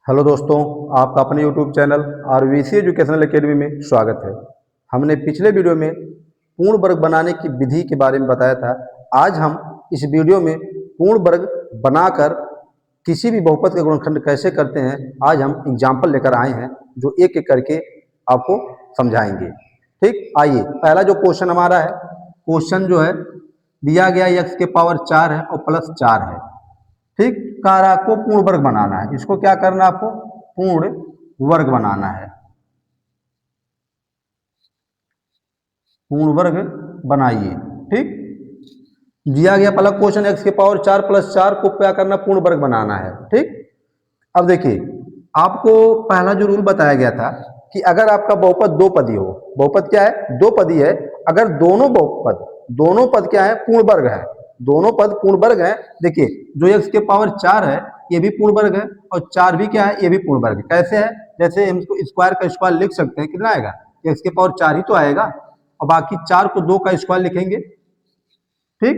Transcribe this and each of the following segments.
Hello दोस्तों, आपका अपने YouTube channel RVC educational academy में स्वागत है। हमने पिछले वीडियो में पूर्ण वर्ग बनाने की विधि के बारे में बताया था। आज हम इस वीडियो में पूर्ण वर्ग बनाकर किसी भी बहुपद का गुणनखंड कैसे करते हैं, आज हम एग्जाम्पल लेकर आए हैं जो एक एक करके आपको समझाएंगे। ठीक, आइए पहला जो क्वेश्चन हमारा है, क्वेश्चन जो है दिया गया x के पावर 4 है और प्लस 4 है। ठीक, कारा को पूर्ण वर्ग बनाना है। इसको क्या करना है, आपको पूर्ण वर्ग बनाना है। पूर्ण वर्ग बनाइए। ठीक, दिया गया पहला क्वेश्चन x के पावर 4 प्लस 4 को क्या करना, पूर्ण वर्ग बनाना है। ठीक, अब देखिए आपको पहला जो रूल बताया गया था कि अगर आपका बहुपद दो पदी हो, बहुपद क्या है, दो पदी है, अगर दोनों बहुपद दोनों पद क्या है, पूर्ण वर्ग है, दोनों पद पूर्ण वर्ग है। देखिए जो x के पावर 4 है ये भी पूर्ण वर्ग है और 4 भी क्या है, ये भी पूर्ण वर्ग है। कैसे है, जैसे हम इसको स्क्वायर का स्क्वायर लिख सकते हैं, कितना आएगा, x के पावर 4 ही तो आएगा और बाकी 4 को 2 का स्क्वायर लिखेंगे। ठीक,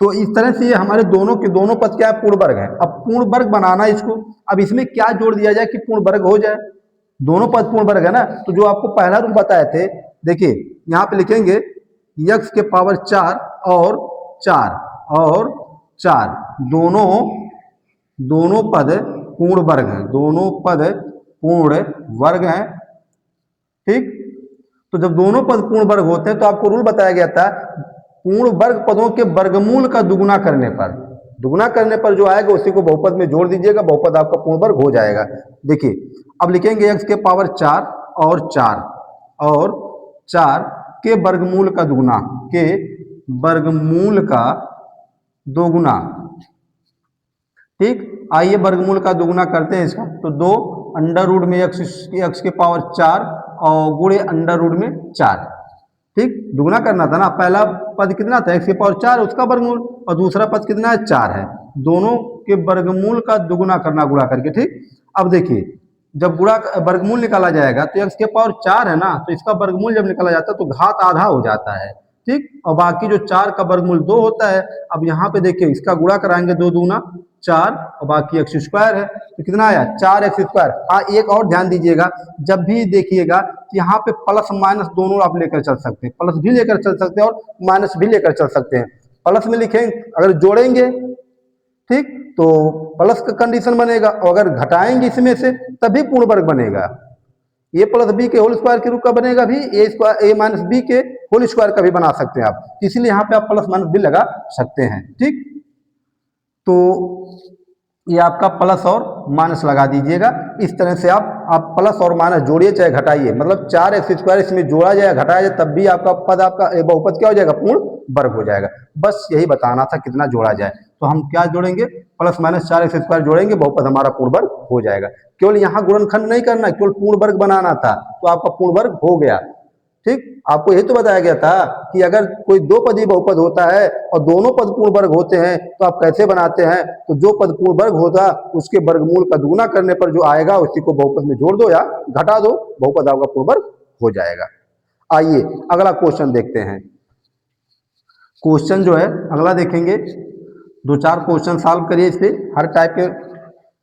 तो इस तरह से ये हमारे दोनों के दोनों पद क्या है, पूर्ण वर्ग है। अब पूर्ण वर्ग बनाना है इसको, अब इसमें क्या जोड़ दिया जाए कि पूर्ण वर्ग हो जाए, दोनों पद पूर्ण वर्ग है ना। तो जो आपको पहला रूल बताए थे, देखिए यहाँ पे लिखेंगे x के पावर 4 और 4 दोनों पद पूर्ण वर्ग हैं, दोनों पद पूर्ण वर्ग हैं। ठीक, तो जब दोनों पद पूर्ण वर्ग होते हैं तो आपको रूल बताया गया था, पूर्ण वर्ग पदों के वर्गमूल का दुगुना करने पर जो आएगा उसी को बहुपद में जोड़ दीजिएगा, बहुपद आपका पूर्ण वर्ग हो जाएगा। देखिए अब लिखेंगे x के पावर 4 और 4 के वर्गमूल का दुगुना। ठीक, आइए वर्गमूल का दुगुना करते हैं इसका। तो 2 अंडर रूट में x के पावर 4 और गुणे अंडर रूट में 4। ठीक, दुगुना करना था ना, पहला पद कितना था, x के पावर 4 उसका वर्गमूल और दूसरा पद कितना है, 4 है, दोनों के वर्गमूल का दुगुना करना गुणा करके। ठीक, अब देखिए जब गुणा वर्गमूल निकाला जाएगा तो x के पावर 4 है ना, तो इसका वर्गमूल जब निकाला जाता है तो घात आधा हो जाता है। ठीक, और बाकी जो 4 का वर्गमूल 2 होता है। अब यहाँ पे देखिए इसका गुणा कराएंगे, 2 दूना 4 और बाकी एक्स स्क्वायर है, तो कितना आया, 4x स्क्वायर। हाँ, एक और ध्यान दीजिएगा, जब भी देखिएगा कि यहाँ पे प्लस माइनस दोनों आप लेकर चल सकते हैं, प्लस भी लेकर चल सकते हैं और माइनस भी लेकर चल सकते हैं। प्लस में लिखेंगे अगर जोड़ेंगे, ठीक, तो प्लस का कंडीशन बनेगा, और अगर घटाएंगे इसमें से तभी पूर्ण वर्ग बनेगा। ए प्लस बी के होल स्क्वायर के रूप का बनेगा भी, ए माइनस बी के होल स्क्वायर का भी बना सकते हैं आप, इसलिए यहाँ पे आप प्लस माइनस भी लगा सकते हैं। ठीक, तो ये आपका प्लस और माइनस लगा दीजिएगा। इस तरह से आप प्लस और माइनस जोड़िए चाहे घटाइए, मतलब 4x स्क्वायर इसमें जोड़ा जाए घटाया जाए तब भी आपका पद, आपका बहुपद क्या हो जाएगा, पूर्ण वर्ग हो जाएगा। बस यही बताना था कितना जोड़ा जाए, तो हम क्या जोड़ेंगे, प्लस माइनस 4x स्क्वायर जोड़ेंगे, बहुपद हमारा पूर्ण वर्ग हो जाएगा। केवल यहाँ गुणनखंड नहीं करना, केवल पूर्ण वर्ग बनाना था तो आपका पूर्ण वर्ग हो गया। ठीक, आपको यही तो बताया गया था कि अगर कोई दो पदी बहुपद होता है और दोनों पद पूर्ण वर्ग होते हैं तो आप कैसे बनाते हैं, तो जो पद पूर्ण वर्ग होगा उसके वर्गमूल का दुगुना करने पर जो आएगा उसी को बहुपद में जोड़ दो या घटा दो, बहुपद आपका पूर्ण वर्ग हो जाएगा। आइए अगला क्वेश्चन देखते हैं। क्वेश्चन जो है अगला देखेंगे, 2-4 क्वेश्चन सॉल्व करिए, इस पे हर टाइप के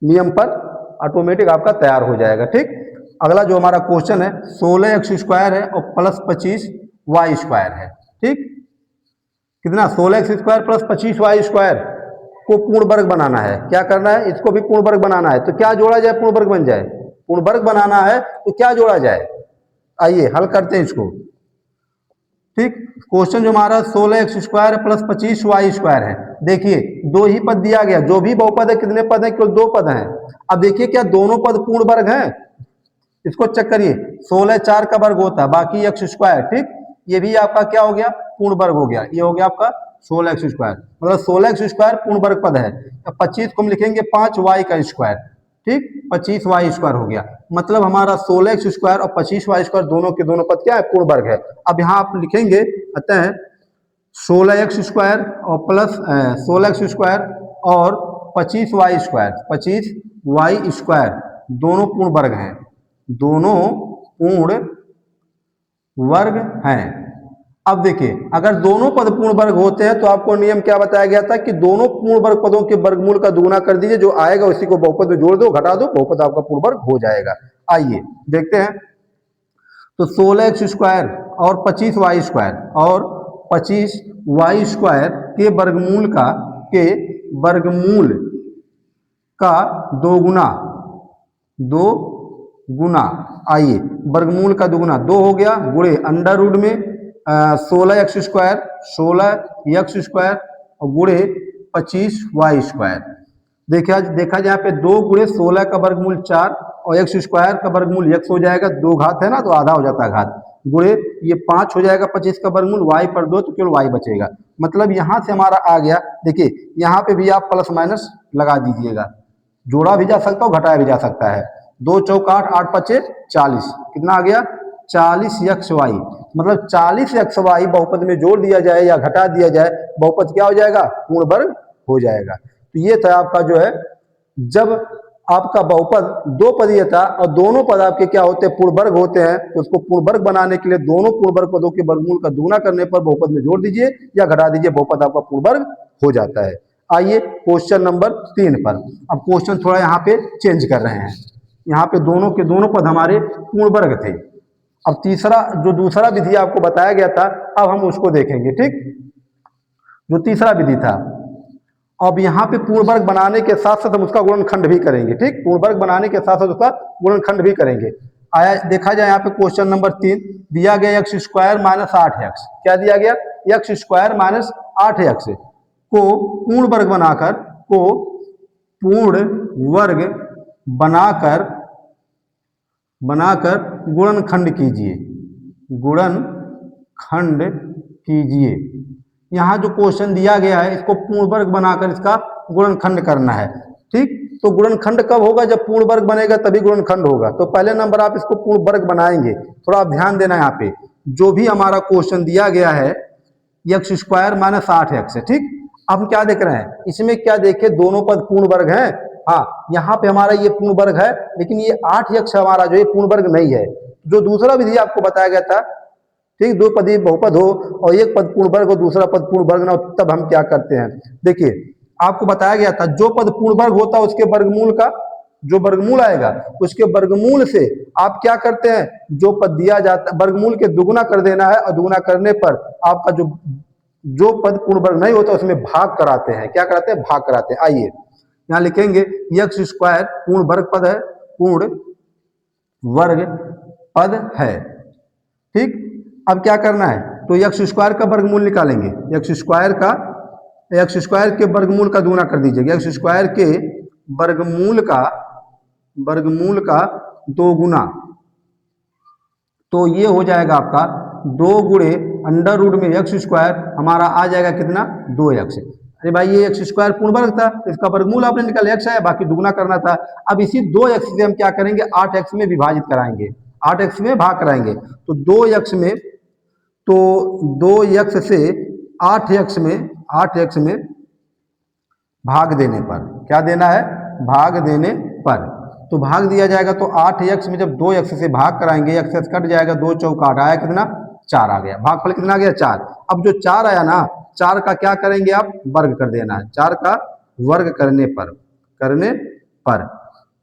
नियम पर ऑटोमेटिक आपका तैयार हो जाएगा। ठीक, अगला जो हमारा क्वेश्चन है 16x स्क्वायर है और प्लस 25y स्क्वायर है। ठीक, कितना, 16x square plus 25y square को पूर्ण वर्ग बनाना है। क्या करना है, इसको भी पूर्ण वर्ग बनाना है, तो क्या जोड़ा जाए पूर्ण वर्ग बन जाए, पूर्ण वर्ग बनाना है तो क्या जोड़ा जाए, आइए हल करते हैं इसको। ठीक, क्वेश्चन जो हमारा 16x square plus 25y square है। देखिए दो ही पद दिया गया, जो भी बहुपद है कितने पद है, केवल 2 पद हैं। अब देखिए क्या दोनों पद पूर्ण वर्ग हैं, इसको चेक करिए, 16 4 का वर्ग होता है, बाकी x स्क्वायर। ठीक, ये भी आपका क्या हो गया, पूर्ण वर्ग हो गया, ये हो गया आपका 16x स्क्वायर, मतलब 16x स्क्वायर पूर्ण वर्ग पद है। 25 को हम लिखेंगे 5y का स्क्वायर। ठीक, 25y स्क्वायर हो गया, मतलब हमारा 16x स्क्वायर और 25y स्क्वायर दोनों के दोनों पद क्या है, पूर्ण वर्ग है। अब यहाँ आप लिखेंगे अतः 16x स्क्वायर और प्लस 16x स्क्वायर और 25y स्क्वायर दोनों पूर्ण वर्ग हैं, दोनों पूर्ण वर्ग हैं। अब देखिए, अगर दोनों पद पूर्ण वर्ग होते हैं तो आपको नियम क्या बताया गया था कि दोनों पूर्ण वर्ग पदों के वर्गमूल का दुगुना कर दीजिए, जो आएगा उसी को बहुपद में जोड़ दो, घटा दो, बहुपद आपका पूर्ण वर्ग हो जाएगा। आइए देखते हैं। तो 16x² और 25y² और 25y² के वर्गमूल का दो गुना, आइए वर्गमूल का दुगुना 2 हो गया, गुणे अंडर रूट में 16x² और गुणे 25y²। देखा जाए यहाँ पे 2 गुणे 16 का वर्गमूल 4 और x² का वर्गमूल x हो जाएगा, 2 घात है ना तो आधा हो जाता है घात, गुणे ये 5 हो जाएगा 25 का वर्गमूल, y पर 2 तो केवल y बचेगा। मतलब यहाँ से हमारा आ गया, देखिए यहाँ पे भी आप प्लस माइनस लगा दीजिएगा, जोड़ा भी जा सकता है, घटाया भी जा सकता है। 2 चौक 8, 8 पचे 40, कितना आ गया 40xy। मतलब 40xy बहुपद में जोड़ दिया जाए या घटा दिया जाए, बहुपद क्या हो जाएगा, पूर्ण वर्ग हो जाएगा। तो ये था आपका जो है, जब आपका बहुपद दो पदीय था और दोनों पद आपके क्या होते हैं, पूर्ण वर्ग होते हैं, तो उसको पूर्ण वर्ग बनाने के लिए दोनों पूर्ण वर्ग पदों के वर्गमूल का दुगुना करने पर बहुपद में जोड़ दीजिए या घटा दीजिए, बहुपद आपका पूर्ण वर्ग हो जाता है। आइए क्वेश्चन नंबर 3 पर। अब क्वेश्चन थोड़ा यहाँ पे चेंज कर रहे हैं, यहाँ पे दोनों के दोनों पद हमारे पूर्ण वर्ग थे। अब तीसरा जो दूसरा विधि आपको बताया गया था, अब हम उसको देखेंगे, ठीक। जो तीसरा विधि था, अब यहाँ पे पूर्ण वर्ग बनाने के साथ साथ हम उसका गुणनखंड भी करेंगे, ठीक। पूर्ण वर्ग बनाने के साथ साथ उसका गुणनखंड भी करेंगे। आया, देखा जाए यहाँ पे क्वेश्चन नंबर 3 दिया गया x² - 8x, क्या दिया गया, x² - 8x को पूर्ण वर्ग बनाकर गुणनखंड कीजिए। यहाँ जो क्वेश्चन दिया गया है, इसको पूर्ण वर्ग बनाकर इसका गुणनखंड करना है, ठीक। तो गुणनखंड कब होगा, जब पूर्ण वर्ग बनेगा तभी गुणनखंड होगा। तो पहले नंबर आप इसको पूर्ण वर्ग बनाएंगे, थोड़ा आप ध्यान देना। यहाँ पे जो भी हमारा क्वेश्चन दिया गया है x² - 8x है, ठीक। अब हम क्या देख रहे हैं, इसमें क्या देखे, दोनों पद पूर्ण वर्ग हैं। हाँ, यहाँ पे हमारा ये पूर्ण वर्ग है, लेकिन ये 8x हमारा जो ये पूर्ण वर्ग नहीं है। जो दूसरा विधि आपको बताया गया था, ठीक, दो पदी बहुपद हो और एक पद पूर्ण वर्ग और दूसरा पद पूर्ण वर्ग ना हो, तब हम क्या करते हैं, देखिए आपको बताया गया था, जो पद पूर्ण वर्ग होता है उसके वर्गमूल का जो वर्गमूल आएगा, उसके वर्गमूल से आप क्या करते हैं, जो पद दिया जाता है वर्गमूल के दुगुना कर देना है, और दुगुना करने पर आपका जो पद पूर्ण वर्ग नहीं होता उसमें भाग कराते हैं। क्या कराते हैं, भाग कराते हैं। आइए यहाँ लिखेंगे x² पूर्ण वर्ग पद है, पूर्ण वर्ग पद है, ठीक। अब क्या करना है, तो x² का वर्गमूल निकालेंगे, x² के वर्गमूल का दुगुना कर दीजिएगा, x² के वर्गमूल का दो गुना, तो ये हो जाएगा आपका 2 गुणे अंडर रूट में x² हमारा आ जाएगा कितना, 2x। अरे भाई ये x² पूर्ण वर्ग था, इसका वर्गमूल आपने निकाला x आया, बाकी दुगुना करना था। अब इसी 2x से हम क्या करेंगे, 8x में विभाजित कराएंगे, 8x में भाग कराएंगे। तो 2x से 8x में भाग देने पर, क्या देना है, भाग देने पर, तो भाग दिया जाएगा। तो 8x में जब 2x से भाग कराएंगे, x कट जाएगा, 2 चौक 8 आया कितना, 4 आ गया, भागफल कितना आ गया, 4। अब जो 4 आया ना, 4 का क्या करेंगे आप, वर्ग कर देना है, 4 का वर्ग करने पर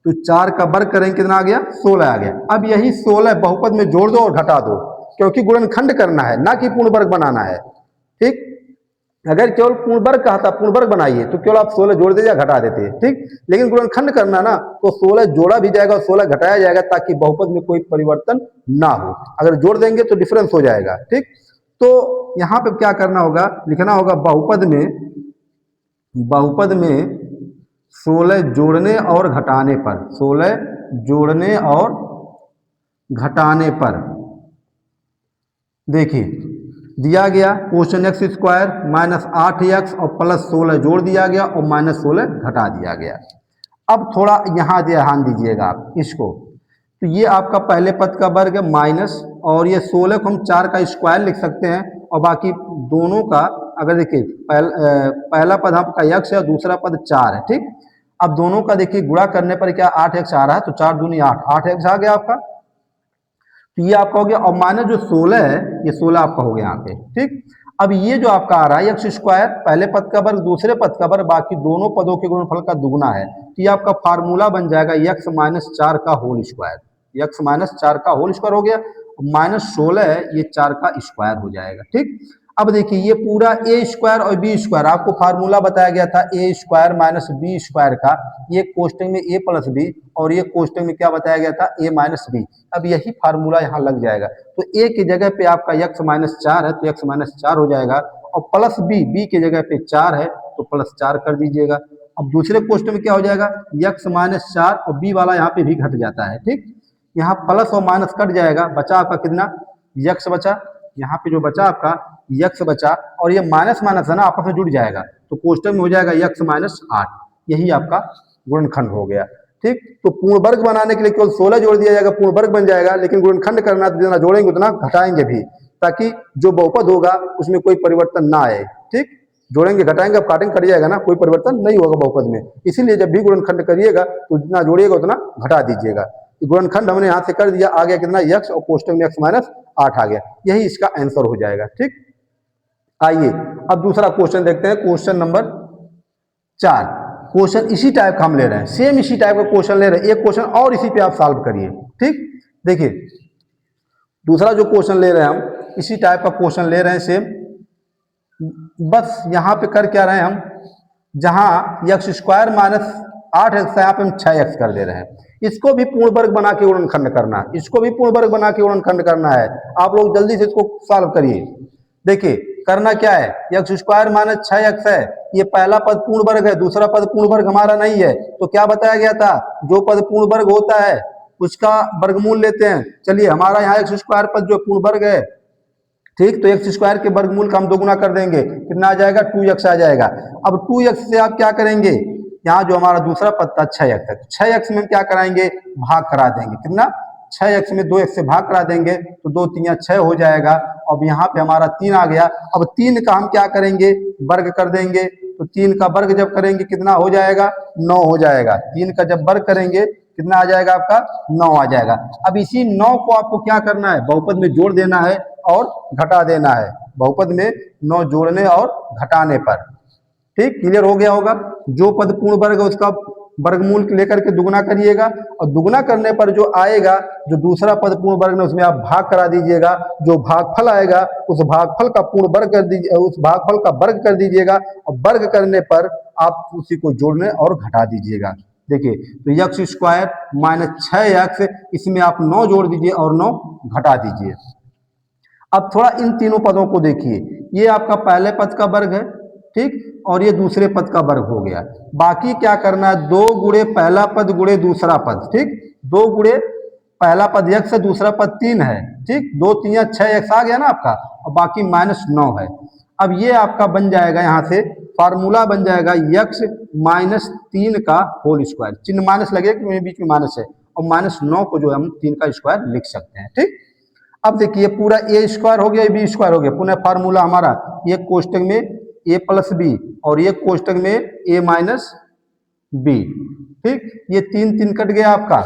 तो 4 का वर्ग करेंगे कितना आ गया, 16 आ गया। अब यही 16 बहुपद में जोड़ दो और घटा दो, क्योंकि गुणनखंड करना है ना कि पूर्ण वर्ग बनाना है, ठीक। अगर केवल पूर्ण वर्ग कहा था, पूर्ण वर्ग बनाइए, तो केवल आप 16 जोड़ दे या घटा देते, ठीक। लेकिन गुणनखंड करना ना, तो 16 जोड़ा भी जाएगा और 16 घटाया जाएगा, ताकि बहुपद में कोई परिवर्तन ना हो। अगर जोड़ देंगे तो डिफरेंस हो जाएगा, ठीक। तो यहाँ पे क्या करना होगा, लिखना होगा बहुपद में 16 जोड़ने और घटाने पर, 16 जोड़ने और घटाने पर, देखिए दिया गया क्वेश्चन x² - 8x और प्लस 16 जोड़ दिया गया और -16 घटा दिया गया। अब थोड़ा यहाँ ध्यान दीजिएगा आप इसको, तो ये आपका पहले पद का वर्ग है माइनस, और ये 16 को हम 4 का स्क्वायर लिख सकते हैं, और बाकी दोनों का अगर देखिए पहला पद आपका x है और दूसरा पद 4 है, ठीक। अब दोनों का देखिए गुणा करने पर क्या 8x आ रहा है, तो 4 दूनी 8, 8x आ गया आपका। तो ये आपका हो गया, और माइनस जो 16 है ये 16 आपका हो गया यहाँ पे। ठीक, अब ये जो आपका आ रहा है एक्स स्क्वायर, पहले पद का वर्ग दूसरे पद का वर्ग, बाकी दोनों पदों के गुणनफल का दुगुना है, तो ये आपका फार्मूला बन जाएगा एक्स माइनस 4 का होल स्क्वायर। एक्स माइनस 4 का होल स्क्वायर हो गया, माइनस 16 है ये 4 का स्क्वायर हो जाएगा। ठीक, अब देखिए ये पूरा ए स्क्वायर और बी स्क्वायर, आपको फार्मूला बताया गया था ए स्क्वायर माइनस बी स्क्वायर का, ये कोष्टक में ए प्लस बी और ये कोष्टक में क्या बताया गया था, ए माइनस बी। अब यही फार्मूला यहाँ लग जाएगा, तो ए की जगह पे आपका एक्स माइनस 4 है तो एक्स माइनस 4 हो जाएगा, और प्लस बी, बी की जगह पे 4 है तो प्लस 4 कर दीजिएगा। अब दूसरे कोष्टक में क्या हो जाएगा, एक्स माइनस 4 और बी वाला यहाँ पे भी घट जाता है। ठीक, यहाँ प्लस और माइनस कट जाएगा, बचा आपका कितना, एक्स बचा, यहाँ पे जो बचा आपका यक्स बचा, और ये माइनस माइनस है ना आपस में जुड़ जाएगा, तो कोष्टक में हो जाएगा यक्स माइनस 8, यही आपका गुणनखंड हो गया। ठीक, तो पूर्ण वर्ग बनाने के लिए केवल 16 जोड़ दिया जाएगा, पूर्ण वर्ग बन जाएगा, लेकिन गुणनखंड करना तो जितना जोड़ेंगे उतना घटाएंगे भी, ताकि जो बहुपद होगा उसमें कोई परिवर्तन ना आए। ठीक, जोड़ेंगे घटाएंगे, अब काटेंगे कट जाएगा ना, कोई परिवर्तन नहीं होगा बहुपद में, इसीलिए जब भी गुणनखंड करिएगा तो जितना जोड़िएगा उतना घटा दीजिएगा। गुणनखंड हमने यहाँ से कर दिया, आ गया कितना यक्स, और कोष्टक में एक्स माइनस 8 आ गया, यही इसका आंसर हो जाएगा। ठीक, आइए अब दूसरा क्वेश्चन देखते हैं, क्वेश्चन नंबर 4। क्वेश्चन इसी टाइप का हम ले रहे हैं, सेम इसी टाइप का क्वेश्चन ले रहे हैं, एक क्वेश्चन और इसी पे आप सॉल्व करिए। ठीक, देखिए दूसरा जो क्वेश्चन ले रहे हैं हम, इसी टाइप का क्वेश्चन ले रहे हैं सेम, बस यहाँ पे कर क्या रहे हैं हम, जहाँ एक्स स्क्वायर माइनस 8x यहाँ पे हम 6x कर दे रहे हैं, इसको भी पूर्ण वर्ग बना के गुणनखंड करना है, इसको भी पूर्ण वर्ग बना के गुणनखंड करना है। आप लोग जल्दी से इसको सॉल्व करिए। देखिए करना क्या है, एक्स स्क्वायर माइनस 6x है, ये पहला पद पूर्ण वर्ग है, दूसरा पद पूर्ण वर्ग हमारा नहीं है, तो क्या बताया गया था, जो पद पूर्ण वर्ग होता है उसका वर्गमूल लेते हैं। चलिए हमारा यहाँ एक्स स्क्वायर पद जो पूर्ण वर्ग है, ठीक, तो एक्स स्क्वायर के वर्गमूल का हम दोगुना कर देंगे, कितना आ जाएगा, 2x आ जाएगा। अब 2x से आप क्या करेंगे, यहाँ जो हमारा दूसरा पद था 6x है, 6x में हम क्या कराएंगे, भाग करा देंगे, कितना, 6x में 2x से भाग करा देंगे तो 2 3 6 हो जाएगा। अब यहाँ पे हमारा 3 आ गया, अब 3 का हम क्या करेंगे, वर्ग कर देंगे, तो 3 का वर्ग जब करेंगे कितना हो जाएगा, 9 हो जाएगा। 3 का जब वर्ग करेंगे कितना आ जाएगा आपका, 9 आ जाएगा। अब इसी 9 को आपको क्या करना है, बहुपद में जोड़ देना है और घटा देना है, बहुपद में 9 जोड़ने और घटाने पर। ठीक, क्लियर हो गया होगा। जो पद पूर्ण वर्ग है उसका वर्गमूल लेकर के दुगुना करिएगा, और दुगुना करने पर जो आएगा, जो दूसरा पद पूर्ण वर्ग में, उसमें आप भाग करा दीजिएगा, जो भागफल आएगा उस भागफल का पूर्ण वर्ग कर दीजिए, उस भागफल का वर्ग कर दीजिएगा, और वर्ग करने पर आप उसी को जोड़ने और घटा दीजिएगा। देखिए तो एक्स स्क्वायर माइनस 6x, इसमें आप 9 जोड़ दीजिए और 9 घटा दीजिए। अब थोड़ा इन तीनों पदों को देखिए, ये आपका पहले पद का वर्ग है, ठीक, और ये दूसरे पद का वर्ग हो गया। बाकी क्या करना है, 2 गुणे पहला पद गुणे दूसरा पद। ठीक, 2 गुणे पहला पद x है, दूसरा पद 3 है। ठीक, 2 3 6x आ गया ना आपका, और बाकी -9 है। अब ये आपका बन जाएगा, यहाँ से फार्मूला बन जाएगा x माइनस 3 का होल स्क्वायर, चिन्ह माइनस लगेगा क्योंकि बीच में माइनस है, और -9 को जो है हम 3 का स्क्वायर लिख सकते हैं। ठीक, अब देखिए पूरा ए स्क्वायर हो गया, बी स्क्वायर हो गया, पुनः फार्मूला हमारा, ये कोष्टक में ए प्लस बी और ये कोष्टक में ए माइनस बी। ठीक, ये 3 3 कट गया आपका,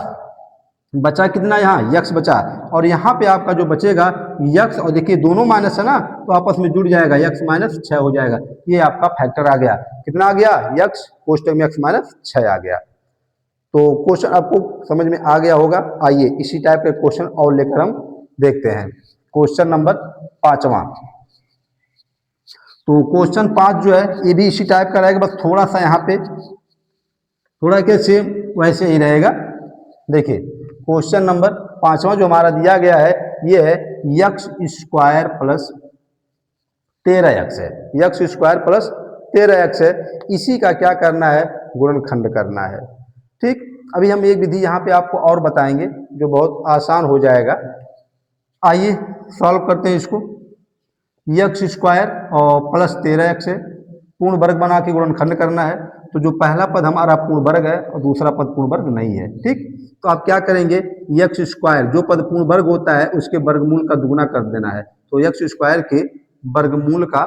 बचा कितना, यहाँ यक्स बचा, और यहाँ पे आपका जो बचेगा यक्स, और देखिए दोनों माइनस है ना तो आपस में जुड़ जाएगा, यक्स माइनस 6 हो जाएगा। ये आपका फैक्टर आ गया, कितना आ गया, यक्स कोष्टक में यक्स माइनस 6 आ गया। तो क्वेश्चन आपको समझ में आ गया होगा। आइए इसी टाइप के क्वेश्चन और लेकर हम देखते हैं क्वेश्चन नंबर 5वां। तो क्वेश्चन 5 जो है ये भी इसी टाइप का रहेगा, बस थोड़ा सा यहाँ पे थोड़ा क्या सेम वैसे ही रहेगा। देखिए क्वेश्चन नंबर 5वां जो हमारा दिया गया है, ये है एक्स स्क्वायर प्लस 13x है, एक्स स्क्वायर प्लस 13x है, इसी का क्या करना है, गुणनखंड करना है। ठीक, अभी हम एक विधि यहाँ पे आपको और बताएंगे जो बहुत आसान हो जाएगा। आइए सॉल्व करते हैं इसको। एक्स स्क्वायर और प्लस 13x है, पूर्ण वर्ग बना के गुणनखंड करना है, तो जो पहला पद हमारा पूर्ण वर्ग है और दूसरा पद पूर्ण वर्ग नहीं है। ठीक, तो आप क्या करेंगे, एक्स स्क्वायर जो पद पूर्ण वर्ग होता है उसके वर्गमूल का दुगुना कर देना है, तो एक्स स्क्वायर के वर्गमूल का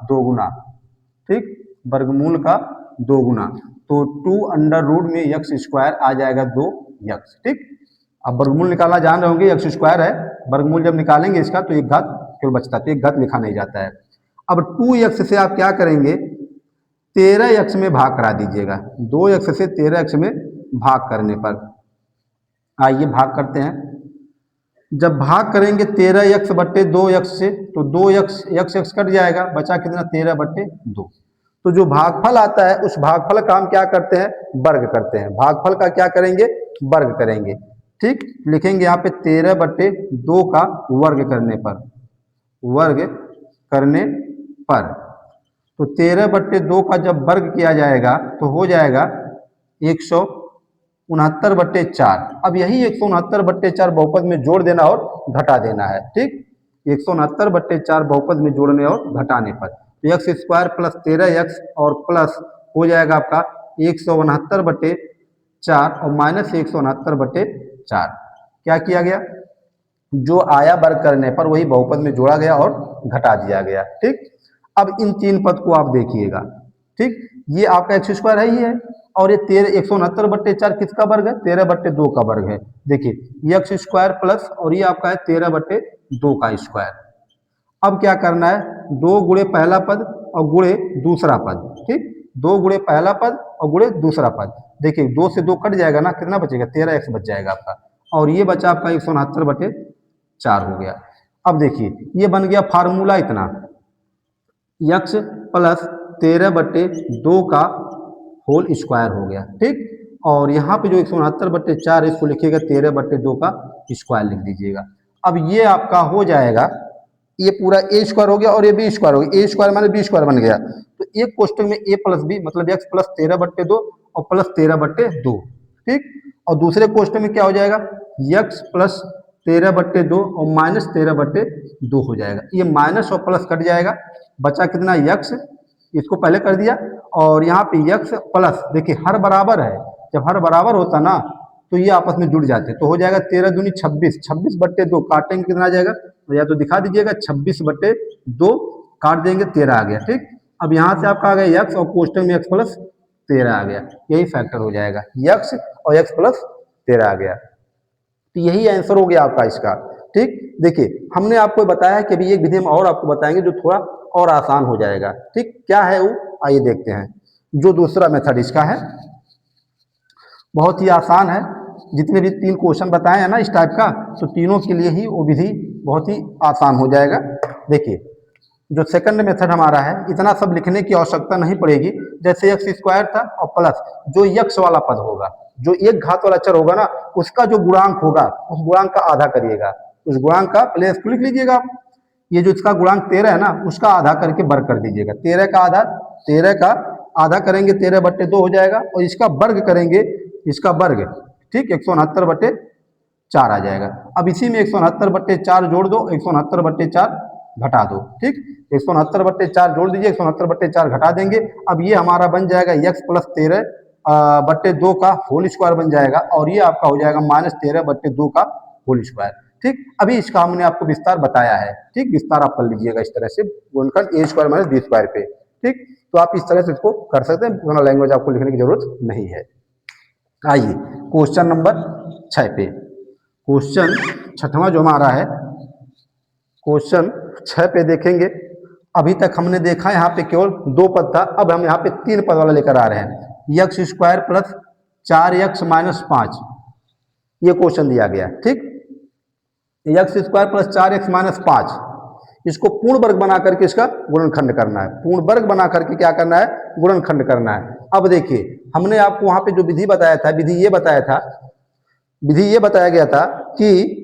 दोगुना। ठीक, वर्गमूल का दोगुना, तो 2 अंडर रूट में एक्स स्क्वायर आ जाएगा 2x। ठीक, अब वर्गमूल निकालना जान रहे होंगे, एक्स स्क्वायर है, वर्गमूल जब निकालेंगे इसका तो एक घात केवल बचता है, तो एक घात लिखा नहीं जाता है। अब 2x से आप क्या करेंगे, 13x में भाग करा दीजिएगा, 2x से 13x में भाग करने पर, आइए भाग करते हैं। जब भाग करेंगे 13x बट्टे 2x से तो 2x x कट जाएगा, बचा कितना 13 बट्टे 2। तो जो भागफल आता है उस भागफल का हम क्या करते हैं, वर्ग करते हैं। भागफल का क्या करेंगे, वर्ग करेंगे। ठीक, लिखेंगे यहाँ पे 13 बट्टे 2 का वर्ग करने पर, वर्ग करने पर, तो 13 बट्टे 2 का जब वर्ग किया जाएगा तो हो जाएगा 169 बट्टे 4। अब यही 169 बट्टे 4 बहुपद में जोड़ देना और घटा देना है। ठीक, 169 बट्टे 4 बहुपद में जोड़ने और घटाने पर, तो एक्स स्क्वायर प्लस 13x और प्लस हो जाएगा आपका 169 बट्टे 4 और माइनस 169 बट्टे 4। क्या किया गया, जो आया वर्ग करने पर वही बहुपद में जोड़ा गया और घटा दिया गया। ठीक, अब इन तीन पद को आप देखिएगा। ठीक, ये आपका एक्स स्क्वायर है ही है, और ये 169 बट्टे 4 किसका वर्ग है, 13 बट्टे 2 का वर्ग है। देखिए ये एक्स स्क्वायर प्लस और ये आपका है 13 बट्टे 2 का स्क्वायर। अब क्या करना है, 2 गुणे पहला पद और गुणे दूसरा पद। ठीक, 2 गुणे पहला पद और गुणे दूसरा पद। देखिए 2 से 2 कट जाएगा ना, कितना बचेगा, 13x बच जाएगा आपका, और ये बचा आपका 169 बट्टे 4 हो गया। अब देखिए ये बन गया फार्मूला इतना, x प्लस 13 बट्टे 2 का होल स्क्वायर हो गया। ठीक, और यहाँ पे जो 169 बट्टे 4 है इसको लिखिएगा 13 बट्टे 2 का स्क्वायर लिख दीजिएगा। अब ये आपका हो जाएगा, ये पूरा ए स्क्वायर हो गया और ये बी स्क्वायर हो गया, ए स्क्वायर माने बी स्क्वायर बन गया। तो एक कोष्टक में ए प्लस बी मतलब एक्स प्लस 13 बट्टे 2 और प्लस 13 बट्टे 2। ठीक, और दूसरे कोष्टक में क्या हो जाएगा, एक्स प्लस 13 बट्टे 2 और माइनस 13 बट्टे 2 हो जाएगा। ये माइनस और प्लस कट जाएगा, बचा कितना एक्स, इसको पहले कर दिया, और यहाँ पे एक्स प्लस, देखिए हर बराबर है, जब हर बराबर होता ना तो ये आपस में जुड़ जाते, तो हो जाएगा 13 दूनी 26, 26 बट्टे 2 काटेंगे कितना आ जाएगा, तो या तो दिखा दीजिएगा 26 बट्टे 2 काट देंगे 13 आ गया। ठीक, अब यहाँ से आपका आ गया एक्स और कोष्टक में एक्स प्लस 13 आ गया, यही फैक्टर हो जाएगा, एक्स और एक्स प्लस 13 आ गया। तो यही आंसर हो गया आपका इसका। ठीक, देखिए हमने आपको बताया कि अभी एक विधि हम और आपको बताएंगे जो थोड़ा और आसान हो जाएगा। ठीक, क्या है वो, आइए देखते हैं। जो दूसरा मेथड इसका है बहुत ही आसान है, जितने भी 3 क्वेश्चन बताए हैं ना इस टाइप का, तो तीनों के लिए ही वो विधि बहुत ही आसान हो जाएगा। देखिए जो सेकंड मेथड हमारा है, इतना सब लिखने की आवश्यकता नहीं पड़ेगी। जैसे एक्स स्क्वायर था और प्लस जो यक्ष वाला पद होगा, जो एक घात वाला अक्षर होगा ना, उसका जो गुणांक होगा उस गुणांक का आधा करिएगा, उस गुणांक का पहले इसको लिख लीजिएगा। ये जो इसका गुणांक 13 है ना, उसका आधा करके वर्ग कर दीजिएगा। 13 का आधा, 13 का आधा करेंगे 13 बट्टे 2 हो जाएगा, और इसका वर्ग करेंगे, इसका वर्ग। ठीक, 169 बट्टे 4 आ जाएगा। अब इसी में 169 बट्टे 4 जोड़ दो, 169 बट्टे 4 घटा दो। ठीक, 169 बट्टे 4 जोड़ दीजिए, 169 बट्टे 4 घटा देंगे। अब ये हमारा बन जाएगा x प्लस 13 बट्टे 2 का होल स्क्वायर बन जाएगा, और ये आपका हो जाएगा माइनस 13 बट्टे 2 का होल स्क्वायर। ठीक, अभी इसका हमने आपको विस्तार बताया है। ठीक, विस्तार आप कर लीजिएगा इस तरह से, गुणनखंड ए स्क्वायर माइनस बी स्क्वायर पे। ठीक, तो आप इस तरह से इसको कर सकते हैं, पूरा लैंग्वेज आपको लिखने की जरूरत नहीं है। आइए क्वेश्चन नंबर 6 पे, क्वेश्चन छठवां जो हमारा है, क्वेश्चन 6 पे देखेंगे। अभी तक हमने देखा यहाँ पे केवल 2 पद था, अब हम यहाँ पे 3 पद वाला लेकर आ रहे हैं। X square plus 4x minus 5, ये क्वेश्चन दिया गया। ठीक, x square plus 4x minus 5, इसको पूर्ण वर्ग बना करके इसका गुणनखंड करना है। पूर्ण वर्ग बना करके क्या करना है, गुणनखंड करना है। अब देखिए हमने आपको वहां पे जो विधि बताया था, विधि ये बताया गया था कि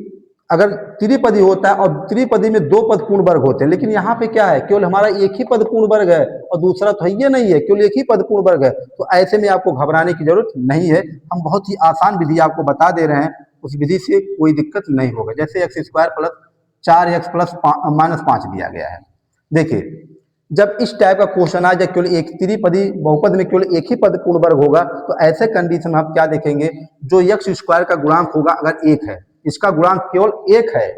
अगर त्रिपदी होता है और त्रिपदी में 2 पद पूर्ण वर्ग होते हैं, लेकिन यहाँ पे क्या है, केवल हमारा एक ही पद पूर्ण वर्ग है और दूसरा तो ये नहीं है, केवल एक ही पद पूर्ण वर्ग है। तो ऐसे में आपको घबराने की जरूरत नहीं है, हम बहुत ही आसान विधि आपको बता दे रहे हैं, उस विधि से कोई दिक्कत नहीं होगा। जैसे x square plus 4x plus minus 5 दिया गया है। देखिए जब इस टाइप का क्वेश्चन आए, जब केवल एक त्रिपदी बहुपद में केवल एक ही पद पूर्ण वर्ग होगा, तो ऐसे कंडीशन में आप क्या देखेंगे, जो एक्स स्क्वायर का गुणांक होगा अगर 1 है, इसका गुणांक केवल 1 है,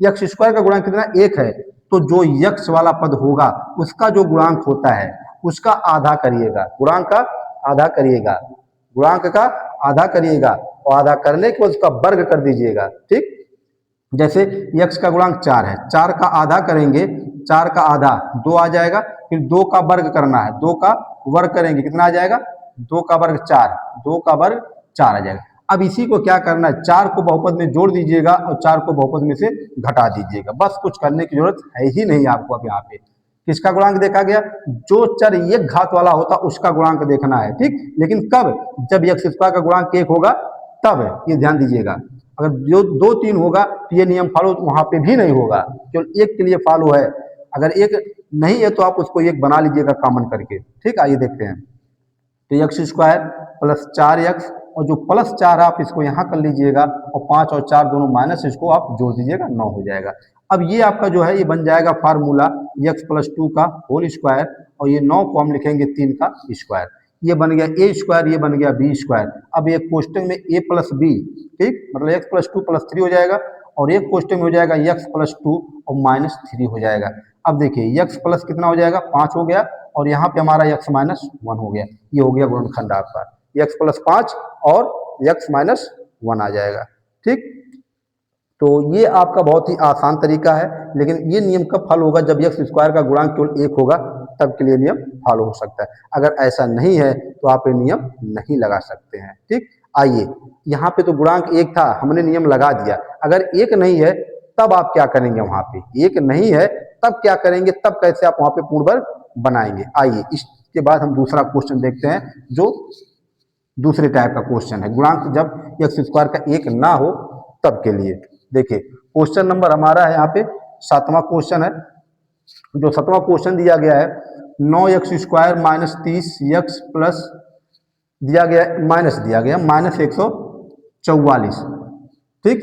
एक्स स्क्वायर का गुणांक कितना 1 है, तो जो यक्ष वाला पद होगा उसका जो गुणांक होता है उसका आधा करिएगा, गुणांक का आधा करिएगा। गुणांक का आधा करिएगा और आधा करने के बाद उसका वर्ग कर दीजिएगा। ठीक, जैसे x का गुणांक 4 है, 4 का आधा करेंगे, 4 का आधा 2 आ जाएगा, फिर 2 का वर्ग करना है, 2 का वर्ग करेंगे कितना आ जाएगा, 2 का वर्ग 4, 2 का वर्ग 4 आ जाएगा। अब इसी को क्या करना है, 4 को बहुपद में जोड़ दीजिएगा और 4 को बहुपद में से घटा दीजिएगा, बस कुछ करने की जरूरत है ही नहीं आपको। अब यहाँ पे किसका गुणांक देखा गया, जो चर एक घात वाला होता उसका गुणांक देखना है। ठीक, लेकिन कब, जब x स्क्वायर का गुणांक 1 होगा तब, ये ध्यान दीजिएगा। अगर जो 2 3 होगा तो ये नियम फॉलो वहां पे भी नहीं होगा, केवल 1 के लिए फॉलो है। अगर 1 नहीं है तो आप उसको 1 बना लीजिएगा कॉमन करके। ठीक, आइए देखते हैं। तो x स्क्वायर प्लस 4x और जो प्लस 4 है आप इसको यहाँ कर लीजिएगा और 5 और 4 दोनों माइनस, इसको आप जोड़ दीजिएगा, 9 हो जाएगा। अब ये आपका जो है ये बन जाएगा फार्मूला x प्लस 2 का होल स्क्वायर और ये 9 को हम लिखेंगे 3 का स्क्वायर। ये बन गया a स्क्वायर, ये बन गया b स्क्वायर। अब एक क्वेश्चन में a प्लस b, ठीक, मतलब x प्लस 2 प्लस 3 हो जाएगा और एक क्वेश्चन में हो जाएगा x प्लस 2 और माइनस 3 हो जाएगा। अब देखिए x प्लस कितना हो जाएगा, 5 हो गया और यहाँ पे हमारा x माइनस 1 हो गया। ये हो गया गुणनखंड आपका, x प्लस 5 और x माइनस 1 आ जाएगा। ठीक, तो ये आपका बहुत ही आसान तरीका है, लेकिन ये नियम कब फॉलो होगा, जब x स्क्वायर का गुणांक केवल 1 होगा तब के लिए नियम फॉलो हो सकता है। अगर ऐसा नहीं है तो आप ये नियम नहीं लगा सकते हैं। ठीक, आइए यहाँ पे तो गुणांक 1 था, हमने नियम लगा दिया। अगर 1 नहीं है तब आप क्या करेंगे, वहां पे 1 नहीं है तब क्या करेंगे, तब कैसे आप वहां पे पूर्ण वर्ग बनाएंगे। आइए इसके बाद हम दूसरा क्वेश्चन देखते हैं, जो दूसरे टाइप का क्वेश्चन है, गुणांक जब एक्स स्क्वायर का 1 ना हो तब के लिए। देखिए क्वेश्चन नंबर हमारा है यहाँ पे 7वां क्वेश्चन है। जो 7वां क्वेश्चन दिया गया है, 9x square minus 30x plus दिया गया, माइनस दिया गया माइनस 144। ठीक,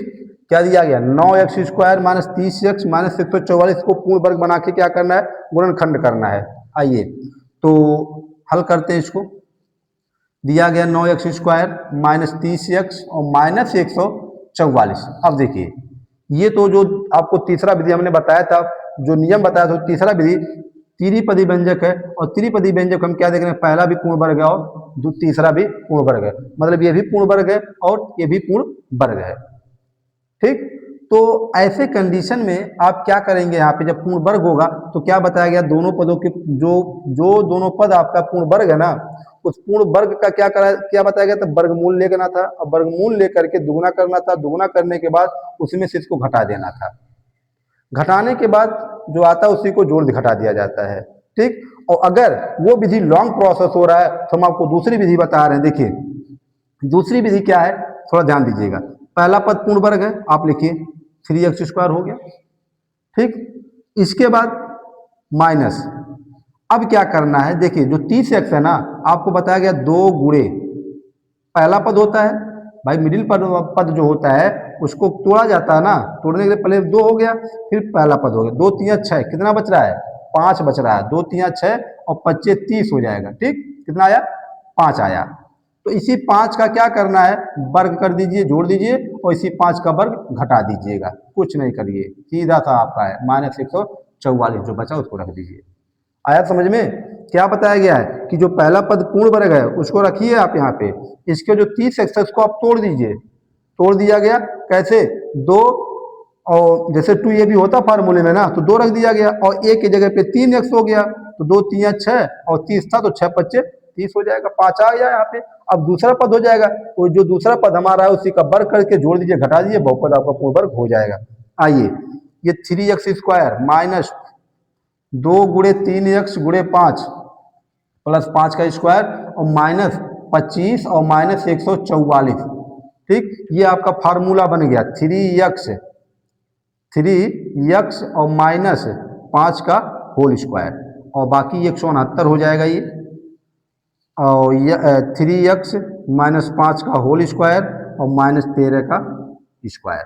क्या दिया गया, 9x square minus 30x minus 144 को पूर्ण वर्ग बना के क्या करना है, गुणनखंड करना है। आइए तो हल करते हैं इसको। दिया गया 9x स्क्वायर माइनस 30x और माइनस 144। अब देखिए ये तो जो आपको तीसरा विधि हमने बताया था, जो नियम बताया था, तीसरा विधि त्रिपदी व्यंजक है और त्रिपदी व्यंजक हम क्या देख रहे हैं, पहला भी पूर्ण वर्ग है और जो तीसरा भी पूर्ण वर्ग है, मतलब ये भी पूर्ण वर्ग है और ये भी पूर्ण वर्ग है। ठीक, तो ऐसे कंडीशन में आप क्या करेंगे, यहाँ पे जब पूर्ण वर्ग होगा तो क्या बताया गया, दोनों पदों के जो दोनों पद आपका पूर्ण वर्ग है ना, उस पूर्ण वर्ग का क्या बताया गया था, वर्गमूल लेना था और वर्गमूल लेकर के दुगुना करना था, दुगुना करने के बाद उसमें से इसको घटा देना था, घटाने के बाद जो आता है उसी को जोड़ घटा दिया जाता है। ठीक, और अगर वो विधि लॉन्ग प्रोसेस हो रहा है तो हम आपको दूसरी विधि बता रहे हैं। देखिए दूसरी विधि क्या है, थोड़ा ध्यान दीजिएगा। पहला पद पूर्ण वर्ग है, आप लिखिए 3x स्क्वायर हो गया। ठीक, इसके बाद माइनस, अब क्या करना है, देखिए जो 30x है ना, आपको बताया गया 2 गुणे पहला पद होता है भाई, मिडिल पद जो होता है उसको तोड़ा जाता है ना, तोड़ने के लिए पहले 2 हो गया फिर पहला पद हो गया, 2 3 6, कितना बच रहा है, 5 बच रहा है, 2 3 6 और 25 30 हो जाएगा। ठीक, कितना आया, 5 आया। तो इसी 5 का क्या करना है, वर्ग कर दीजिए, जोड़ दीजिए और इसी 5 का वर्ग घटा दीजिएगा, कुछ नहीं करिए, सीधा सा आपका है माइनस 144, जो बचा उसको रख दीजिए। आया समझ में, क्या बताया गया है कि जो पहला पद पूर्ण वर्ग है उसको रखिए आप यहाँ पे, इसके जो 30x है उसको आप तोड़ दीजिए, तोड़ दिया गया कैसे, 2 और जैसे 2 ये भी होता फार्मूले में ना, तो 2 रख दिया गया और a की जगह पे 3x हो गया, तो 2 3 6 और 30 था तो 6 25 30 हो जाएगा, 5 आ गया यहाँ पे। अब दूसरा पद हो जाएगा, तो जो दूसरा पद हमारा है उसी का वर्ग करके जोड़ दीजिए, घटा दीजिए, बहुपद आपका पूर्ण वर्ग हो जाएगा। आइए ये 3x स्क्वायर माइनस 2 गुणे 3x गुणे 5 प्लस 5 का स्क्वायर और माइनस 25 और माइनस 144। ठीक, ये आपका फार्मूला बन गया 3x और माइनस 5 का होल स्क्वायर और बाकी 169 हो जाएगा ये, और ये 3x माइनस 5 का होल स्क्वायर और माइनस 13 का स्क्वायर।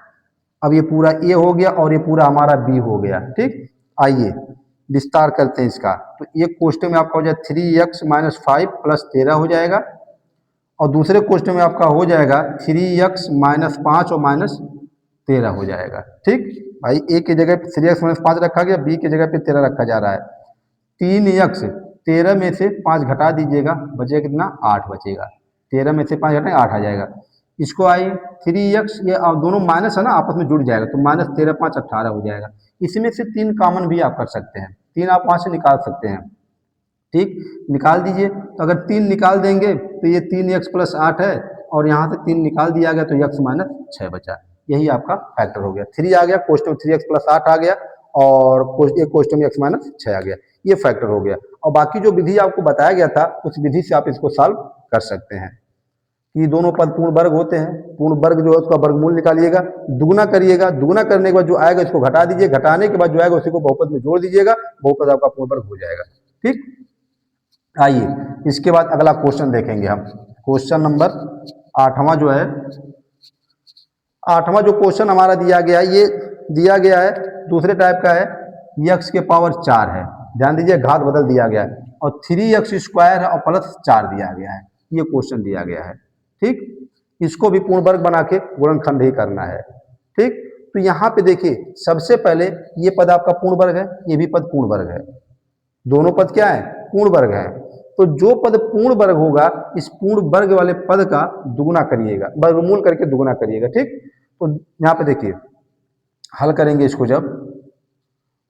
अब ये पूरा a हो गया और ये पूरा हमारा b हो गया। ठीक, आइए विस्तार करते हैं इसका। तो एक क्वेश्चन में आपका हो जाए 3x माइनस 5 प्लस 13 हो जाएगा और दूसरे क्वेश्चन में आपका हो जाएगा 3x माइनस 5 और माइनस 13 हो जाएगा। ठीक भाई, a की जगह पे 3x माइनस 5 रखा गया, b की जगह पे 13 रखा जा रहा है। 3x 13 में से 5 घटा दीजिएगा, बचेगा कितना, 8 बचेगा। 13 में से 5 घटाएं 8 आ जाएगा। इसको आई 3x, ये दोनों माइनस है ना, आपस में जुड़ जाएगा तो माइनस 13 5 18 हो जाएगा। इसमें से 3 कॉमन भी आप कर सकते हैं, 3 आप वहाँ से निकाल सकते हैं। ठीक, निकाल दीजिए। तो अगर 3 निकाल देंगे तो ये 3x प्लस 8 है, और यहाँ से 3 निकाल दिया गया तो x माइनस 6 बचा। यही आपका फैक्टर हो गया। 3 आ गया, कोष्टक में 3x प्लस 8 आ गया, और कोष्टक में x माइनस 6 आ गया। ये फैक्टर हो गया। और बाकी जो विधि आपको बताया गया था उस विधि से आप इसको सॉल्व कर सकते हैं कि दोनों पद पूर्ण वर्ग होते हैं। पूर्ण वर्ग जो है उसका वर्गमूल निकालिएगा, दुगुना करिएगा, दुगुना करने के बाद जो आएगा इसको घटा दीजिए, घटाने के बाद जो आएगा उसी को बहुपद में जोड़ दीजिएगा, बहुपद आपका पूर्ण वर्ग हो जाएगा। ठीक, आइए इसके बाद अगला क्वेश्चन देखेंगे हम। क्वेश्चन नंबर 8वां जो है, 8वां जो क्वेश्चन हमारा दिया गया है, ये दिया गया है दूसरे टाइप का है, x के पावर 4 है। ध्यान दीजिए, घात बदल दिया गया है, और 3x स्क्वायर है और प्लस 4 दिया गया है। ये क्वेश्चन दिया गया है। ठीक, इसको भी पूर्ण वर्ग बना के गुणनखंड ही करना है। ठीक, तो यहाँ पे देखिए सबसे पहले ये पद आपका पूर्ण वर्ग है, ये भी पद पूर्ण वर्ग है, दोनों पद क्या है, पूर्ण वर्ग है। तो जो पद पूर्ण वर्ग होगा, इस पूर्ण वर्ग वाले पद का दुगुना करिएगा, वर्गमूल करके दुगुना करिएगा। ठीक, तो यहाँ पे देखिए हल करेंगे इसको जब,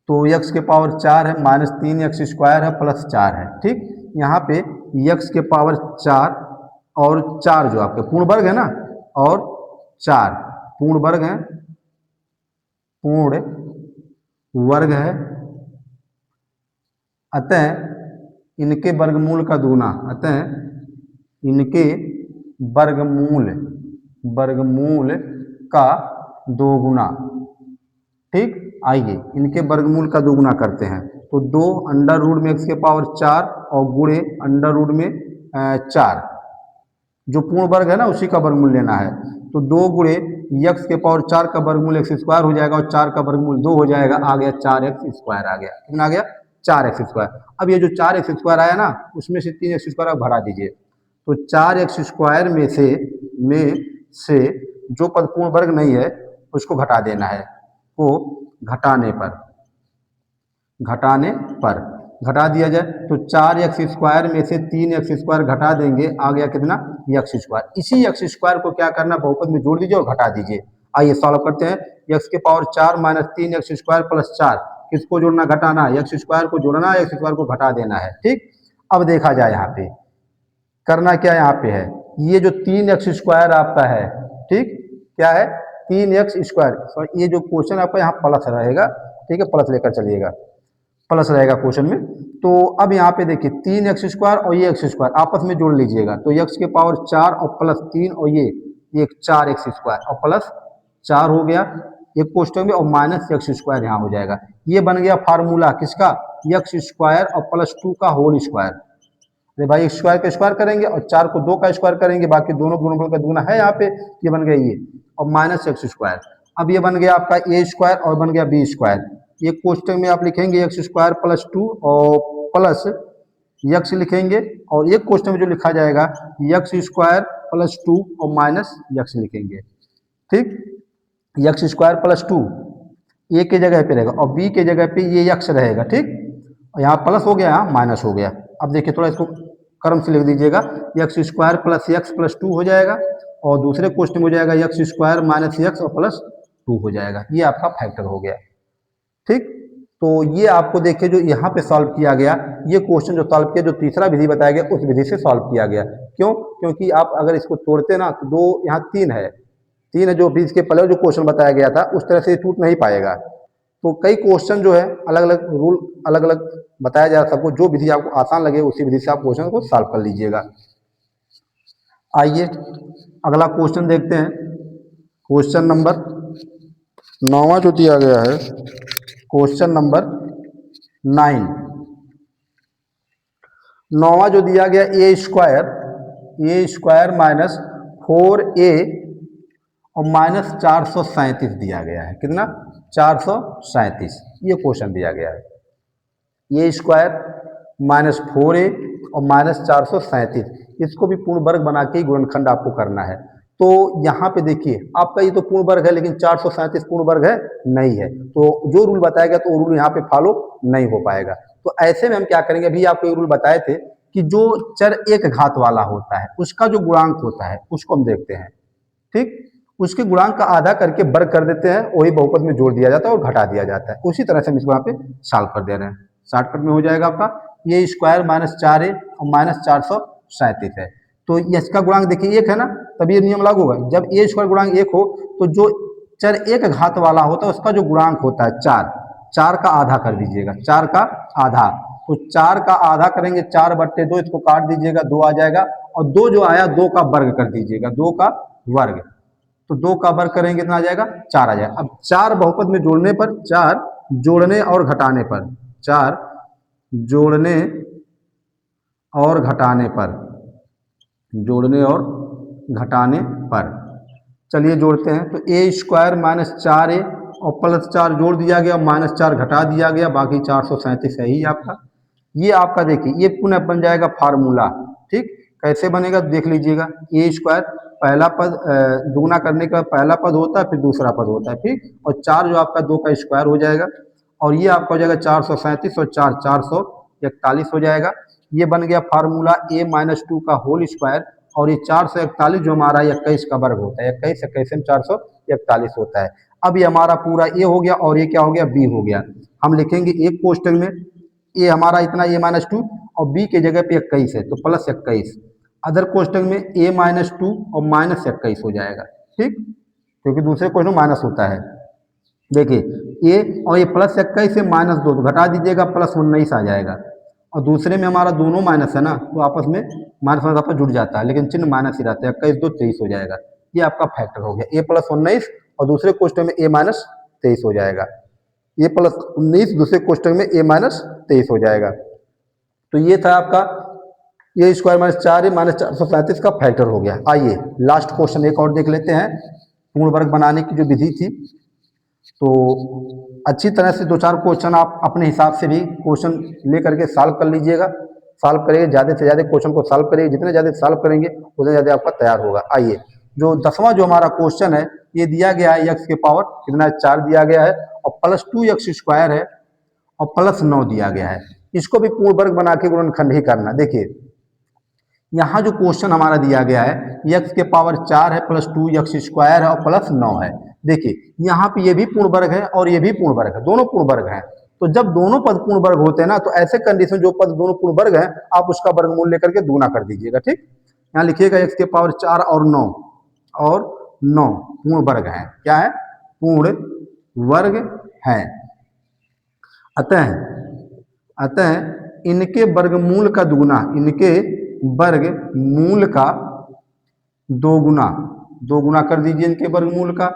तो x के पावर 4 है, माइनस 3x स्क्वायर है, प्लस 4 है। ठीक, यहाँ पे x के पावर 4 और 4 जो आपके पूर्ण वर्ग है ना, और 4 पूर्ण वर्ग है, पूर्ण वर्ग है, अतः इनके वर्गमूल का दुगुना, अतः इनके वर्गमूल का दोगुना। ठीक, आइए इनके वर्गमूल का दोगुना करते हैं। तो 2 अंडर रूट में x के पावर 4 और गुणे अंडर रूट में 4, जो पूर्ण वर्ग है ना उसी का वर्गमूल लेना है। तो 2 गुणे x के पावर 4 का वर्गमूल x स्क्वायर हो जाएगा, और 4 का वर्गमूल 2 हो जाएगा, आ गया 4x स्क्वायर आ गया। कितना आ गया, 4x स्क्वायर। अब ये जो 4x स्क्वायर आया ना, उसमें से 3x स्क्वायर आप भरा दीजिए। तो 4x स्क्वायर में से जो पद पूर्ण वर्ग नहीं है उसको घटा देना है, को घटाने पर घटा दिया जाए तो 4x स्क्वायर में से 3x स्क्वायर घटा देंगे, आ गया कितना, x स्क्वायर। इसी x स्क्वायर को क्या करना, बहुपद में जोड़ दीजिए और घटा दीजिए। आइए सॉल्व करते हैं। x के power 4 minus 3x square plus 4, किसको जोड़ना, घटाना, x स्क्वायर को जोड़ना है, x स्क्वायर को घटा देना है। ठीक, अब देखा जाए यहाँ पे करना क्या यहाँ पे है, ये जो 3x स्क्वायर आपका है, ठीक, क्या है, 3x स्क्वायर, ये जो क्वेश्चन आपका यहाँ प्लस रहेगा। ठीक है, प्लस लेकर चलिएगा, प्लस रहेगा क्वेश्चन में। तो अब यहाँ पे देखिए 3x स्क्वायर और ये x स्क्वायर आपस में जोड़ लीजिएगा, तो x के पावर 4 और प्लस 3 और ये 4x स्क्वायर और प्लस 4 हो गया एक क्वेश्चन में, और माइनस x स्क्वायर यहाँ हो जाएगा। ये बन गया फार्मूला किसका, x स्क्वायर और प्लस 2 का होल स्क्वायर। अरे भाई स्क्वायर का स्क्वायर करेंगे और 4 को 2 का स्क्वायर करेंगे, बाकी दोनों गुणनफल का दुगुना है यहाँ पे, ये बन गया ये, और माइनस x स्क्वायर। अब ये बन गया आपका a स्क्वायर और बन गया b स्क्वायर। ये क्वेश्चन में आप लिखेंगे x स्क्वायर प्लस 2 और प्लस x लिखेंगे, और एक क्वेश्चन में जो लिखा जाएगा x स्क्वायर प्लस 2 और माइनस x लिखेंगे। ठीक, x स्क्वायर प्लस 2 a के जगह पे रहेगा और b के जगह पे ये x रहेगा। ठीक, और यहाँ प्लस हो गया, यहाँ माइनस हो गया। अब देखिए थोड़ा इसको क्रम से लिख दीजिएगा, x square plus x plus 2 हो जाएगा, और दूसरे क्वेश्चन में हो जाएगा x स्क्वायर माइनस x और प्लस 2 हो जाएगा। ये आपका फैक्टर हो गया। ठीक, तो ये आपको देखिए जो यहाँ पे सॉल्व किया गया, ये क्वेश्चन जो सॉल्व किया, जो तीसरा विधि बताया गया उस विधि से सॉल्व किया गया। क्यों, क्योंकि आप अगर इसको तोड़ते ना तो 2 यहाँ 3 है, 3 है, जो बीच के पहले जो क्वेश्चन बताया गया था उस तरह से टूट नहीं पाएगा। तो कई क्वेश्चन जो है अलग अलग रूल अलग अलग बताया जा सबको, जो विधि आपको आसान लगे उसी विधि से आप क्वेश्चन को सॉल्व कर लीजिएगा। आइए अगला क्वेश्चन देखते हैं। क्वेश्चन नंबर 9वां जो दिया गया है, क्वेश्चन नंबर 9वां जो दिया गया, ए स्क्वायर माइनस 4a और माइनस 437 दिया गया है। कितना, 437, ये क्वेश्चन दिया गया है। ए स्क्वायर माइनस 4a और माइनस 437, इसको भी पूर्ण वर्ग बना के ही गुणनखंड आपको करना है। तो यहाँ पे देखिए आपका ये तो पूर्ण वर्ग है, लेकिन 437 पूर्ण वर्ग है नहीं है, तो जो रूल बताया गया तो वो रूल यहाँ पे फॉलो नहीं हो पाएगा। तो ऐसे में हम क्या करेंगे, अभी आपको ये रूल बताए थे कि जो चर एक घात वाला होता है उसका जो गुणांक होता है उसको हम देखते हैं। ठीक, उसके गुणांक का आधा करके वर्ग कर देते हैं, वही बहुपद में जोड़ दिया जाता है और घटा दिया जाता है। उसी तरह से हम इसको यहाँ पे सॉल्व कर दे रहे हैं। शॉर्टकट में हो जाएगा आपका ये स्क्वायर माइनस 4a और माइनस 437 है। तो इसका गुणांक देखिए एक है ना, तब ये नियम लागू होगा। जब ए स्क्वायर गुणांक एक हो तो जो चर एक घात वाला होता है उसका जो गुणांक होता है 4, 4 का आधा कर दीजिएगा, 4 का आधा। तो 4 का आधा करेंगे 4/2, इसको काट दीजिएगा 2 आ जाएगा, और 2 जो आया 2 का वर्ग कर दीजिएगा, 2 का वर्ग। तो 2 का वर्ग करेंगे कितना आ जाएगा, 4 आ जाएगा। अब 4 बहुपद में जोड़ने पर, 4 जोड़ने और घटाने पर, 4 जोड़ने और घटाने पर, जोड़ने और घटाने पर चलिए जोड़ते हैं। तो ए स्क्वायर माइनस 4a और प्लस 4 जोड़ दिया गया, माइनस 4 घटा दिया गया, बाकी 437 है ही आपका। ये आपका देखिए ये पुनः बन जाएगा फार्मूला। ठीक, कैसे बनेगा देख लीजिएगा। ए स्क्वायर पहला पद दुगना करने का पहला पद होता है, फिर दूसरा पद होता है। ठीक, और 4 जो आपका 2 का स्क्वायर हो जाएगा, और ये आपका हो जाएगा 437 और 4 441 हो जाएगा। ये बन गया फार्मूला a माइनस 2 का होल स्क्वायर, और ये 441 जो हमारा 21 का वर्ग होता है, 21 21 में 441 होता है। अब ये हमारा पूरा a हो गया, और ये क्या हो गया, b हो गया। हम लिखेंगे एक कोष्टक में a हमारा इतना a माइनस 2 और b के जगह पे 21 है तो प्लस 21, अदर कोष्टक में a माइनस 2 और माइनस 21 हो जाएगा। ठीक, क्योंकि दूसरे क्वेश्चन में माइनस होता है। देखिए ए और ये प्लस 21 से माइनस 2 तो घटा दीजिएगा, प्लस 19 आ जाएगा। और दूसरे में हमारा दोनों माइनस है ना, तो आपस में माइनस माइनस आपस जुड़ जाता है, लेकिन चिन्ह माइनस ही रहता है। 21 2 23 हो जाएगा। ये आपका फैक्टर हो गया, ए प्लस 19 और दूसरे क्वेश्चन में ए माइनस 23 हो जाएगा। ए प्लस 19 दूसरे क्वेश्चन में ए माइनस 23 हो जाएगा। तो ये था आपका ए स्क्वायर माइनस 4 माइनस 437 का फैक्टर हो गया। आइए लास्ट क्वेश्चन एक और देख लेते हैं। पूर्ण वर्ग बनाने की जो विधि थी, तो अच्छी तरह से 2-4 क्वेश्चन आप अपने हिसाब से भी क्वेश्चन लेकर के सॉल्व कर लीजिएगा। सॉल्व करिए, ज़्यादा से ज़्यादा क्वेश्चन को सॉल्व करिए, जितने ज़्यादा सॉल्व करेंगे उतने ज़्यादा आपका तैयार होगा। आइए जो 10वां जो हमारा क्वेश्चन है, ये दिया गया है एक्स के पावर कितना 4 दिया गया है, और प्लस 2x स्क्वायर है, और प्लस 9 दिया गया है। इसको भी पूर्ण वर्ग बना के गुणनखंड ही करना। देखिए यहाँ जो क्वेश्चन हमारा दिया गया है एक्स के पावर 4 है, प्लस 2x स्क्वायर है, और प्लस 9 है। देखिए यहाँ पे ये भी पूर्ण वर्ग है और ये भी पूर्ण वर्ग है, दोनों पूर्ण वर्ग हैं। तो जब दोनों पद पूर्ण वर्ग होते हैं ना, तो ऐसे कंडीशन जो पद दोनों पूर्ण वर्ग हैं आप उसका वर्गमूल लेकर के दुगना कर दीजिएगा। ठीक, यहाँ लिखिएगा एक्स के पावर 4 और 9 पूर्ण वर्ग हैं। क्या है, पूर्ण वर्ग हैं। अतः इनके वर्गमूल का दुगुना, इनके वर्गमूल का दोगुना कर दीजिए इनके वर्गमूल का,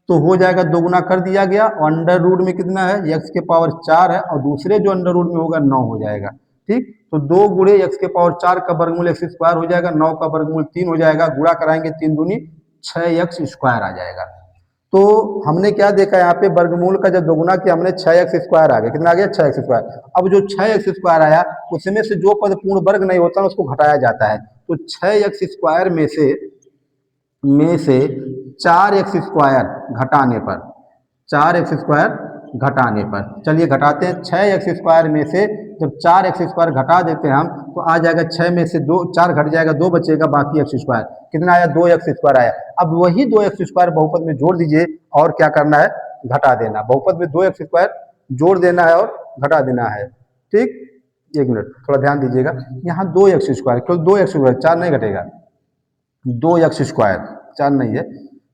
तो हो जाएगा। दोगुना कर दिया गया, और अंडर रूट में कितना है, एक्स के पावर 4 है, और दूसरे जो अंडर रूट में होगा 9 हो जाएगा। ठीक, तो 2 गुणे एक्स के पावर 4 का वर्गमूल एक्स स्क्वायर हो जाएगा, 9 का वर्गमूल 3 हो जाएगा, गुणा कराएंगे 3 दूनी 6x स्क्वायर आ जाएगा। तो हमने क्या देखा यहाँ पे, वर्गमूल का जब दोगुना किया हमने 6x स्क्वायर आ गया, कितना आ गया 6x स्क्वायर। अब जो 6x स्क्वायर आया उसमें से जो पद पूर्ण वर्ग नहीं होता उसको घटाया जाता है। तो 6x स्क्वायर में से 4x स्क्वायर घटाने पर, 4x स्क्वायर घटाने पर, चलिए घटाते हैं। 6x स्क्वायर में से जब 4x स्क्वायर घटा देते हैं हम, तो आ जाएगा 6 में से 2 4 घट जाएगा, 2 बचेगा, बाकी x स्क्वायर कितना आया, 2x स्क्वायर आया। अब वही 2x स्क्वायर बहुपद में जोड़ दीजिए, और क्या करना है, घटा देना। बहुपद में 2x स्क्वायर जोड़ देना है और घटा देना है। ठीक, एक मिनट थोड़ा ध्यान दीजिएगा। यहाँ 2x स्क्वायर, क्यों 2x स्क्वायर, 4 नहीं घटेगा, 2x स्क्वायर 4 नहीं है।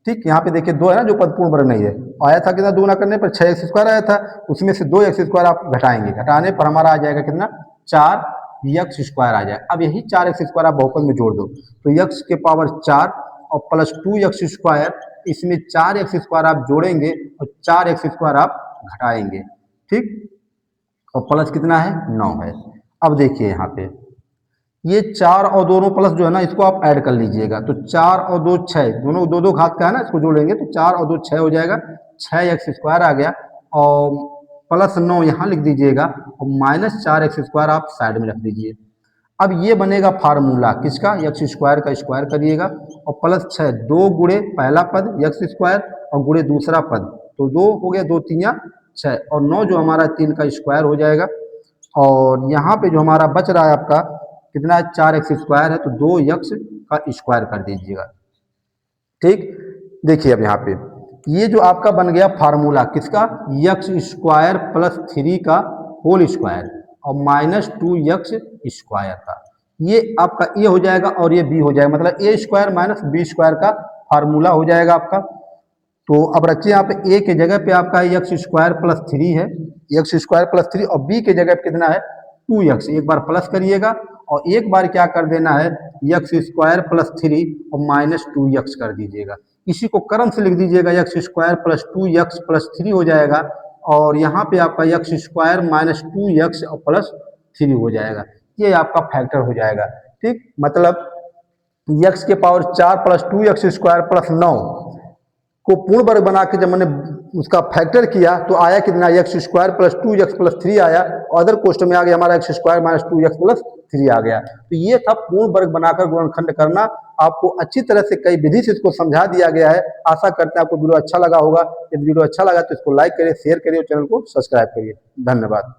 ठीक, यहाँ पे देखिए 2 है ना, जो पद पूर्ण वर्ग नहीं है, आया था कितना, दुगुना करने पर 6x स्क्वायर आया था, उसमें से 2x स्क्वायर आप घटाएंगे, घटाने पर हमारा आ जाएगा कितना, 4x स्क्वायर आ जाएगा। अब यही 4x स्क्वायर आप बहुपद में जोड़ दो, तो x के पावर 4 और प्लस 2x स्क्वायर, इसमें 4x स्क्वायर आप जोड़ेंगे और 4x स्क्वायर आप घटाएंगे। ठीक, और प्लस कितना है, 9 है। अब देखिए यहाँ पे ये 4 और दोनों प्लस जो है ना, इसको आप ऐड कर लीजिएगा, तो 4 और 2 6, दोनों दो घात का है ना, इसको जोड़ेंगे तो 4 और 2 6 हो जाएगा, 6x स्क्वायर आ गया, और प्लस 9 यहाँ लिख दीजिएगा, और माइनस 4x स्क्वायर आप साइड में रख दीजिए। अब ये बनेगा फार्मूला किसका, एक्स स्क्वायर का स्क्वायर करिएगा, और प्लस 6, 2 गुणे पहला पद एक्स स्क्वायर और गुणे दूसरा पद, तो 2 हो गया, 2 3 6, और 9 जो हमारा 3 का स्क्वायर हो जाएगा। और यहाँ पे जो हमारा बच रहा है आपका कितना है, 4x² है, तो 2x का स्क्वायर कर दीजिएगा। ठीक, देखिए अब यहाँ पे ये जो आपका बन गया फार्मूला किसका, x² प्लस 3 का होल स्क्वायर और माइनस 2x² का, ये आपका ए हो जाएगा और ये बी हो जाएगा, मतलब a² माइनस b² का फार्मूला हो जाएगा आपका। तो अब रखिए यहाँ पे ए के जगह पे आपका x² प्लस 3 है, x² प्लस 3, और बी के जगह पे कितना है 2x, एक बार प्लस करिएगा और एक बार क्या कर देना है x² प्लस 3 और माइनस 2x कर दीजिएगा। इसी को क्रम से लिख दीजिएगा, x² प्लस 2x प्लस 3 हो जाएगा और यहाँ पे आपका x² माइनस 2x और प्लस 3 हो जाएगा, ये आपका फैक्टर हो जाएगा। ठीक, मतलब x के पावर 4 प्लस 2x² प्लस 9 को पूर्ण वर्ग बना के जब मैंने उसका फैक्टर किया तो आया कितना, x² प्लस 2x प्लस 3 आया, और अदर क्वेश्चन में आ गया हमारा x² माइनस 2x प्लस 3 आ गया। तो ये था पूर्ण वर्ग बनाकर गुणनखंड करना। आपको अच्छी तरह से कई विधि से इसको समझा दिया गया है। आशा करते हैं आपको वीडियो अच्छा लगा होगा। यदि वीडियो अच्छा लगा तो इसको लाइक करिए, शेयर करिए और चैनल को सब्सक्राइब करिए। धन्यवाद।